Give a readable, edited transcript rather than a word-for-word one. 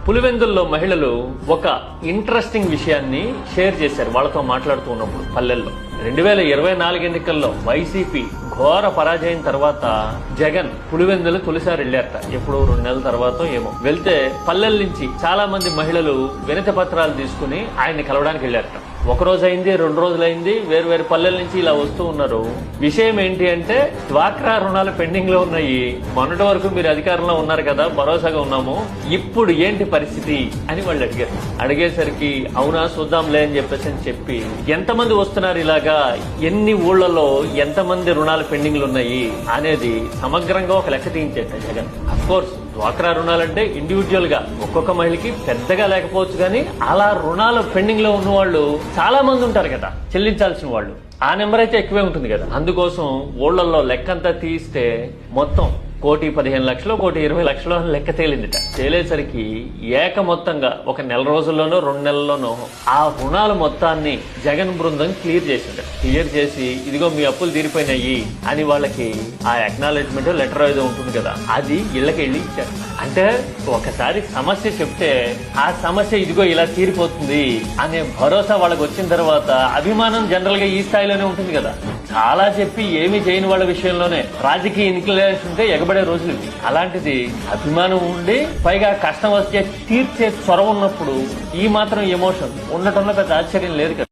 పులివెందుల్లో మహిళలు ఒక ఇంట్రెస్టింగ్ విషయాన్ని షేర్ చేశారు వాళ్ళతో మాట్లాడుతూ ఉన్నప్పుడు. పల్లెల్లో 2024 ఎన్నికల్లో వైసీపీ ఘోర పరాజయం తర్వాత జగన్ పులివెందులు తొలిసారి వెళ్ళారట. ఎప్పుడు 2 నెలల తర్వాత ఏమో వెళ్తే పల్లెల నుంచి చాలా మంది మహిళలు వినతి పత్రాలు తీసుకుని ఆయన్ని కలవడానికి వెళ్ళారట. 1 రోజు అయింది, 2 రోజులు అయింది, వేరు వేరు పల్లెల నుంచి ఇలా వస్తూ ఉన్నారు. విషయం ఏంటి అంటే డ్వాక్రా రుణాలు పెండింగ్ లో ఉన్నాయి, మొన్నటి వరకు మీరు అధికారంలో ఉన్నారు కదా, భరోసాగా ఉన్నాము, ఇప్పుడు ఏంటి పరిస్థితి అని వాళ్ళు అడిగారు. అడిగేసరికి అవునా చూద్దాంలే అని చెప్పి ఎంతమంది వస్తున్నారు, ఇలాగా ఎన్ని ఊళ్లలో ఎంతమంది రుణాలు పెండింగ్ లో ఉన్నాయి అనేది సమగ్రంగా ఒక లెక్క తీయించారు జగన్. అఫ్ కోర్స్ డ్వాక్రా రుణాలంటే ఇండివిజువల్ గా ఒక్కొక్క మహిళకి పెద్దగా లేకపోవచ్చు, కానీ అలా రుణాలు పెండింగ్ లో ఉన్న వాళ్ళు చాలా మంది ఉంటారు కదా చెల్లించాల్సిన వాళ్ళు. ఆ నెంబర్ అయితే ఎక్కువే ఉంటుంది కదా. అందుకోసం ఊళ్ళల్లో లెక్కంతా తీస్తే మొత్తం 1,15,00,000 1,20,00,000 అని లెక్క తేలిందిట. తేలేసరికి ఏక మొత్తంగా ఒక నెల రోజుల్లోనో 2 నెలల్లోనో ఆ రుణాల మొత్తాన్ని జగన్ బృందం క్లియర్ చేసింది. క్లియర్ చేసి ఇదిగో మీ అప్పులు తీరిపోయినాయి అని వాళ్ళకి ఆ అక్నాలెడ్జ్మెంట్ లెటర్ ఏదో ఉంటుంది కదా, అది ఇళ్ళకి వెళ్ళి ఇచ్చారు. అంటే ఒకసారి సమస్య చెప్తే ఆ సమస్య ఇదిగో ఇలా తీరిపోతుంది అనే భరోసా వాళ్ళకి వచ్చిన తర్వాత అభిమానం జనరల్ గా ఈ స్థాయిలోనే ఉంటుంది కదా. చాలా చెప్పి ఏమీ చేయని వాళ్ళ విషయంలోనే రాజకీయ ఎన్నికలు ఉంటే ఎగబడే రోజులు. అలాంటిది అభిమానం ఉండి పైగా కష్టం వస్తే తీర్చే చొరవ ఉన్నప్పుడు ఈ మాత్రం ఎమోషన్ ఉండటంలో పెద్ద ఆశ్చర్యం లేదు కదా.